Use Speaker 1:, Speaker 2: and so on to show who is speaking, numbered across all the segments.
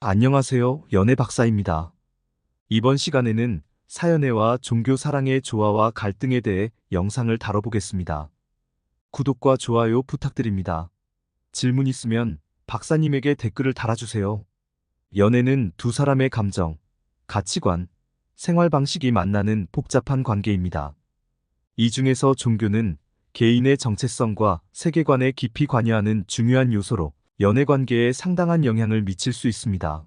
Speaker 1: 안녕하세요. 연애 박사입니다. 이번 시간에는 사연애와 종교 사랑의 조화와 갈등에 대해 영상을 다뤄보겠습니다. 구독과 좋아요 부탁드립니다. 질문 있으면 박사님에게 댓글을 달아주세요. 연애는 두 사람의 감정, 가치관, 생활 방식이 만나는 복잡한 관계입니다. 이 중에서 종교는 개인의 정체성과 세계관에 깊이 관여하는 중요한 요소로 연애 관계에 상당한 영향을 미칠 수 있습니다.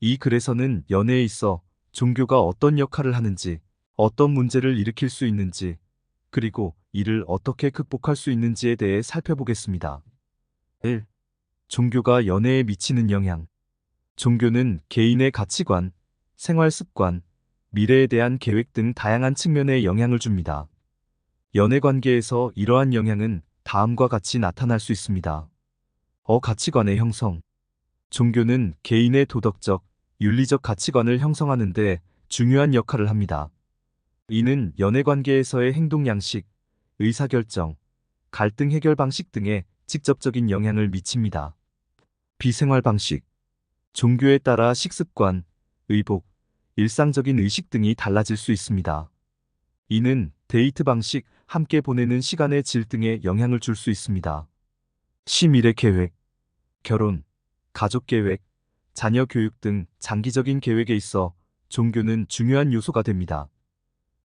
Speaker 1: 이 글에서는 연애에 있어 종교가 어떤 역할을 하는지, 어떤 문제를 일으킬 수 있는지, 그리고 이를 어떻게 극복할 수 있는지에 대해 살펴보겠습니다. 1. 종교가 연애에 미치는 영향. 종교는 개인의 가치관, 생활 습관, 미래에 대한 계획 등 다양한 측면에 영향을 줍니다. 연애 관계에서 이러한 영향은 다음과 같이 나타날 수 있습니다. 가치관의 형성. 종교는 개인의 도덕적, 윤리적 가치관을 형성하는 데 중요한 역할을 합니다. 이는 연애 관계에서의 행동 양식, 의사결정, 갈등 해결 방식 등에 직접적인 영향을 미칩니다. 비생활 방식. 종교에 따라 식습관, 의복, 일상적인 의식 등이 달라질 수 있습니다. 이는 데이트 방식, 함께 보내는 시간의 질 등에 영향을 줄 수 있습니다. 미래 계획, 결혼, 가족 계획, 자녀 교육 등 장기적인 계획에 있어 종교는 중요한 요소가 됩니다.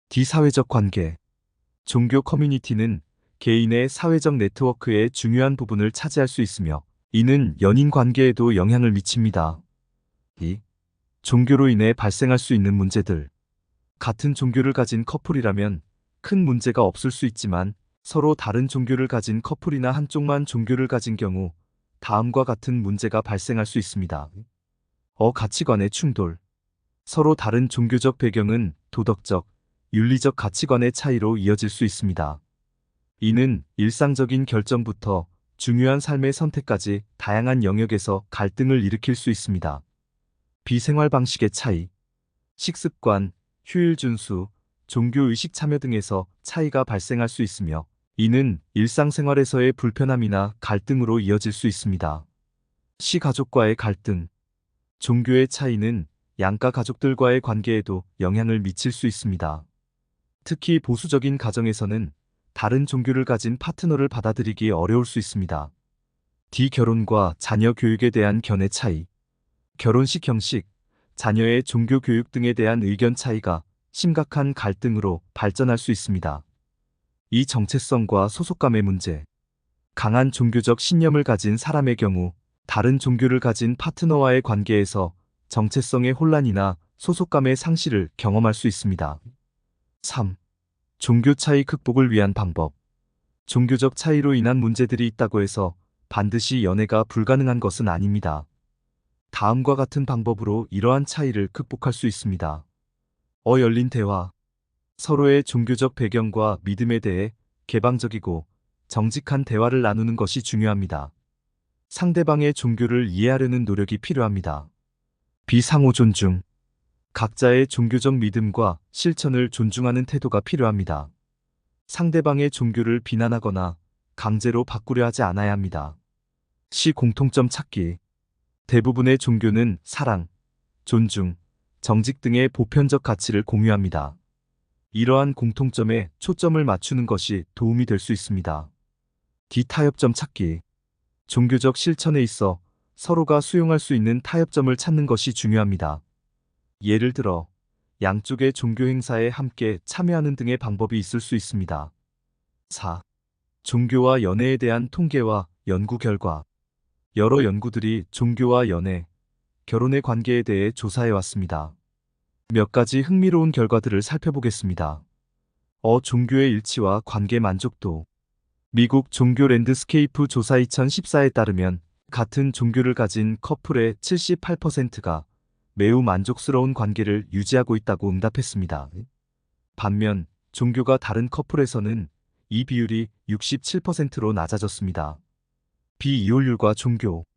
Speaker 1: 사회적 관계. 종교 커뮤니티는 개인의 사회적 네트워크의 중요한 부분을 차지할 수 있으며 이는 연인 관계에도 영향을 미칩니다. 2. 종교로 인해 발생할 수 있는 문제들. 같은 종교를 가진 커플이라면 큰 문제가 없을 수 있지만 서로 다른 종교를 가진 커플이나 한쪽만 종교를 가진 경우 다음과 같은 문제가 발생할 수 있습니다. 가치관의 충돌. 서로 다른 종교적 배경은 도덕적, 윤리적 가치관의 차이로 이어질 수 있습니다. 이는 일상적인 결정부터 중요한 삶의 선택까지 다양한 영역에서 갈등을 일으킬 수 있습니다. 비생활 방식의 차이. 식습관, 휴일 준수, 종교 의식 참여 등에서 차이가 발생할 수 있으며 이는 일상생활에서의 불편함이나 갈등으로 이어질 수 있습니다. 가족과의 갈등. 종교의 차이는 양가 가족들과의 관계에도 영향을 미칠 수 있습니다. 특히 보수적인 가정에서는 다른 종교를 가진 파트너를 받아들이기 어려울 수 있습니다. 결혼과 자녀 교육에 대한 견해 차이. 결혼식 형식, 자녀의 종교 교육 등에 대한 의견 차이가 심각한 갈등으로 발전할 수 있습니다. 이 정체성과 소속감의 문제. 강한 종교적 신념을 가진 사람의 경우 다른 종교를 가진 파트너와의 관계에서 정체성의 혼란이나 소속감의 상실을 경험할 수 있습니다. 3. 종교 차이 극복을 위한 방법. 종교적 차이로 인한 문제들이 있다고 해서 반드시 연애가 불가능한 것은 아닙니다. 다음과 같은 방법으로 이러한 차이를 극복할 수 있습니다. 열린 대화. 서로의 종교적 배경과 믿음에 대해 개방적이고 정직한 대화를 나누는 것이 중요합니다. 상대방의 종교를 이해하려는 노력이 필요합니다. 비상호 존중. 각자의 종교적 믿음과 실천을 존중하는 태도가 필요합니다. 상대방의 종교를 비난하거나 강제로 바꾸려 하지 않아야 합니다. 공통점 찾기. 대부분의 종교는 사랑, 존중, 정직 등의 보편적 가치를 공유합니다. 이러한 공통점에 초점을 맞추는 것이 도움이 될 수 있습니다. 타협점 찾기. 종교적 실천에 있어 서로가 수용할 수 있는 타협점을 찾는 것이 중요합니다. 예를 들어, 양쪽의 종교 행사에 함께 참여하는 등의 방법이 있을 수 있습니다. 4. 종교와 연애에 대한 통계와 연구 결과. 여러 연구들이 종교와 연애, 결혼의 관계에 대해 조사해 왔습니다. 몇 가지 흥미로운 결과들을 살펴보겠습니다. 종교의 일치와 관계 만족도. 미국 종교 랜드스케이프 조사 2014에 따르면 같은 종교를 가진 커플의 78%가 매우 만족스러운 관계를 유지하고 있다고 응답했습니다. 반면 종교가 다른 커플에서는 이 비율이 67%로 낮아졌습니다. 비이혼율과 종교.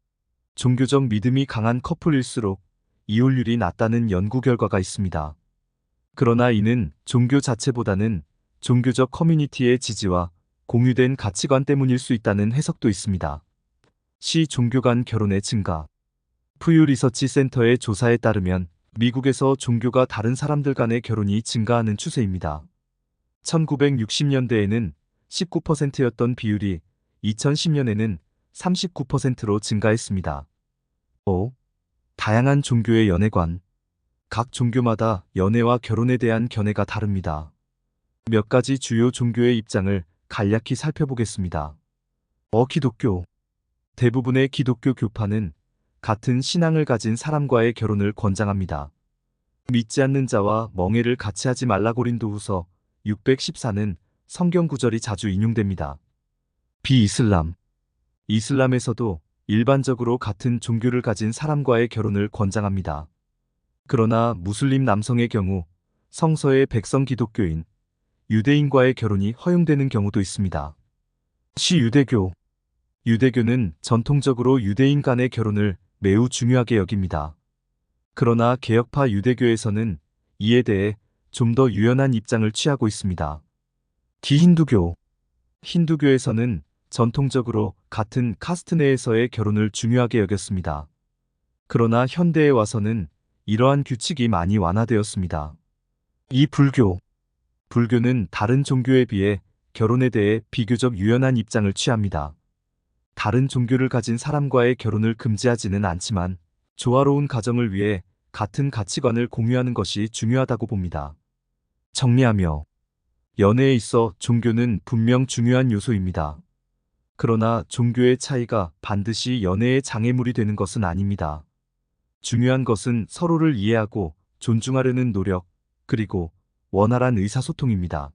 Speaker 1: 종교적 믿음이 강한 커플일수록 이혼율이 낮다는 연구 결과가 있습니다. 그러나 이는 종교 자체보다는 종교적 커뮤니티의 지지와 공유된 가치관 때문일 수 있다는 해석도 있습니다. 종교 간 결혼의 증가. 푸유 리서치 센터의 조사에 따르면 미국에서 종교가 다른 사람들 간의 결혼이 증가하는 추세입니다. 1960년대에는 19%였던 비율이 2010년에는 39%로 증가했습니다. 5. 다양한 종교의 연애관. 각 종교마다 연애와 결혼에 대한 견해가 다릅니다. 몇 가지 주요 종교의 입장을 간략히 살펴보겠습니다. 기독교. 대부분의 기독교 교파는 같은 신앙을 가진 사람과의 결혼을 권장합니다. 믿지 않는 자와 멍해를 같이 하지 말라 고린도후서 614는 성경 구절이 자주 인용됩니다. 비이슬람. 이슬람에서도 일반적으로 같은 종교를 가진 사람과의 결혼을 권장합니다. 그러나 무슬림 남성의 경우 성서의 백성 기독교인, 유대인과의 결혼이 허용되는 경우도 있습니다. 시유대교. 유대교는 전통적으로 유대인 간의 결혼을 매우 중요하게 여깁니다. 그러나 개혁파 유대교에서는 이에 대해 좀 더 유연한 입장을 취하고 있습니다. 기힌두교. 힌두교에서는 전통적으로 같은 카스트 내에서의 결혼을 중요하게 여겼습니다. 그러나 현대에 와서는 이러한 규칙이 많이 완화되었습니다. 불교. 불교는 다른 종교에 비해 결혼에 대해 비교적 유연한 입장을 취합니다. 다른 종교를 가진 사람과의 결혼을 금지하지는 않지만 조화로운 가정을 위해 같은 가치관을 공유하는 것이 중요하다고 봅니다. 정리하며 연애에 있어 종교는 분명 중요한 요소입니다. 그러나 종교의 차이가 반드시 연애의 장애물이 되는 것은 아닙니다. 중요한 것은 서로를 이해하고 존중하려는 노력, 그리고 원활한 의사소통입니다.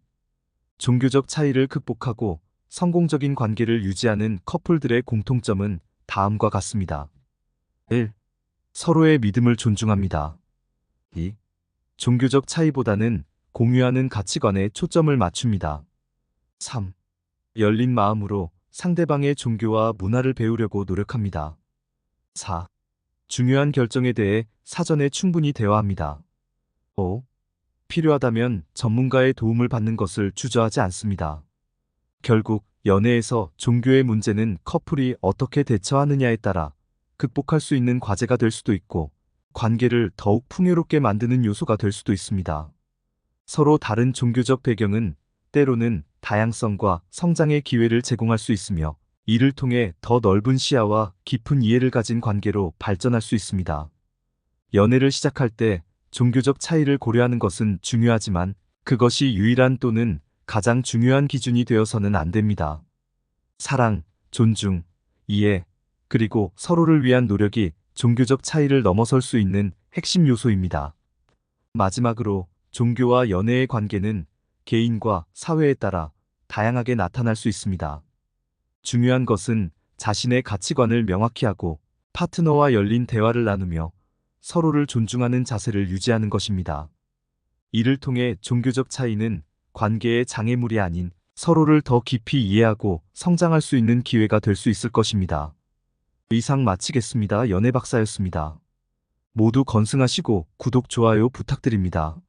Speaker 1: 종교적 차이를 극복하고 성공적인 관계를 유지하는 커플들의 공통점은 다음과 같습니다. 1. 서로의 믿음을 존중합니다. 2. 종교적 차이보다는 공유하는 가치관에 초점을 맞춥니다. 3. 열린 마음으로 상대방의 종교와 문화를 배우려고 노력합니다. 4. 중요한 결정에 대해 사전에 충분히 대화합니다. 5. 필요하다면 전문가의 도움을 받는 것을 주저하지 않습니다. 결국 연애에서 종교의 문제는 커플이 어떻게 대처하느냐에 따라 극복할 수 있는 과제가 될 수도 있고 관계를 더욱 풍요롭게 만드는 요소가 될 수도 있습니다. 서로 다른 종교적 배경은 때로는 다양성과 성장의 기회를 제공할 수 있으며 이를 통해 더 넓은 시야와 깊은 이해를 가진 관계로 발전할 수 있습니다. 연애를 시작할 때 종교적 차이를 고려하는 것은 중요하지만 그것이 유일한 또는 가장 중요한 기준이 되어서는 안 됩니다. 사랑, 존중, 이해, 그리고 서로를 위한 노력이 종교적 차이를 넘어설 수 있는 핵심 요소입니다. 마지막으로 종교와 연애의 관계는 개인과 사회에 따라 다양하게 나타날 수 있습니다. 중요한 것은 자신의 가치관을 명확히 하고 파트너와 열린 대화를 나누며 서로를 존중하는 자세를 유지하는 것입니다. 이를 통해 종교적 차이는 관계의 장애물이 아닌 서로를 더 깊이 이해하고 성장할 수 있는 기회가 될 수 있을 것입니다. 이상 마치겠습니다. 연애박사였습니다. 모두 건승하시고 구독, 좋아요 부탁드립니다.